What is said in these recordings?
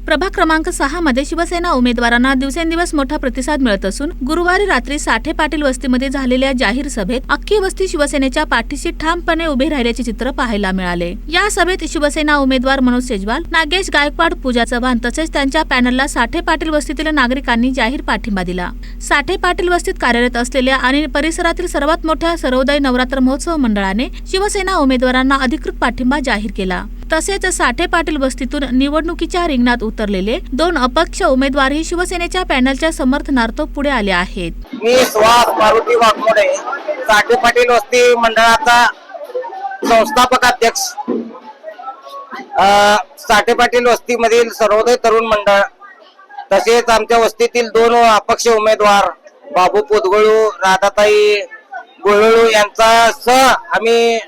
प्रभाग क्रमांक 6 मध्ये शिवसेना उमेदवारांना दिवसेंदिवस मोठा प्रतिसाद मिळत असून गुरुवारी रात्री साठे पाटील वस्तीमध्ये झालेल्या जाहीर सभेत अख्खी वस्ती शिवसेनेच्या पाठीशी ठामपणे उभे राहिल्याचे चित्र पाहायला मिळाले। या सभेत शिवसेना उमेदवार मनोज सेजवाल, नागेश गायकवाड, पूजा चव्हाण तसेच त्यांच्या पॅनलला साठे पाटील वस्तीतील नागरिकांनी जाहीर पाठिंबा दिला। साठे पाटील वस्तीत कार्यरत असलेल्या आणि परिसरातील सर्वात मोठ्या सर्वोदय नवरात्र महोत्सव मंडळाने शिवसेना उमेदवारांना अधिकृत पाठिंबा जाहीर केला। तसेच साठे पाटील वस्तीतून निवडणुकीच्या रिंगणात उतरलेले 2 अपक्ष उमेदवारही शिवसेनेच्या पॅनलच्या समर्थनार्थ पुढे आले आहेत। मी सुहास मारुती वाघमोडे, साठे पाटील वस्ती मंडळाचा संस्थापक अध्यक्ष। साठे पाटील वस्तीमधील सर्वोदय तरुण मंडळ तसेच आमच्या वस्तीतील 2 अपक्ष उमेदवार बाबू पोदगळू, राधाताई गोळळू यांचा सह आम्ही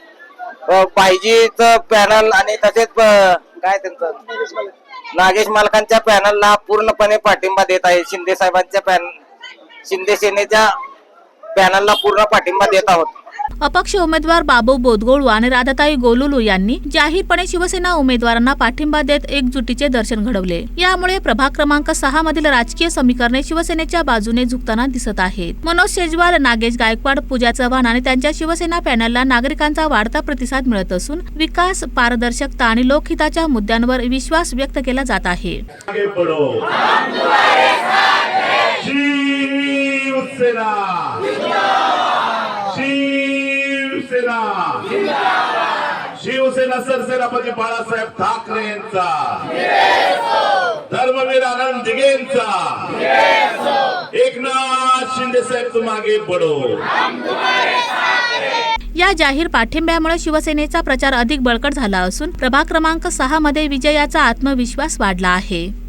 पाहिजेच पॅनल आणि तसेच काय त्यांचं नागेश मालकांच्या पॅनलला पूर्णपणे पाठिंबा देत आहे। शिंदे साहेबांच्या शिंदे सेनेच्या पॅनलला पूर्ण पाठिंबा देत आहोत। अपक्ष उमेदवार बाबू बोदगोळू आणि राधाताई गोलुलू यांनी जाहीरपणे शिवसेना उमेदवारांना पाठिंबा देत एकजुटीचे दर्शन घडवले। यामुळे प्रभाग क्रमांक 6 मधील राजकीय समीकरणे शिवसेनेच्या बाजूने झुकताना दिसत आहेत। मनोज सेजवाल, नागेश गायकवाड, पूजा चव्हाण आणि त्यांच्या शिवसेना पॅनलला नागरिकांचा वाढता प्रतिसाद मिळत असून विकास, पारदर्शकता आणि लोकहिताच्या मुद्द्यांवर विश्वास व्यक्त केला जात आहे। शिवसेना सरसेनापती बाळासाहेब ठाकरे यांचा, धर्मवीर आनंद दिघेंचा, एकनाथ शिंदे साहेब तुम आगे बढ़ो। या जाहीर पाठिंब्यामुळे शिवसेनेचा प्रचार अधिक बळकट झाला असून प्रभाग क्रमांक 6 मध्ये विजयाचा आत्मविश्वास वाढला आहे।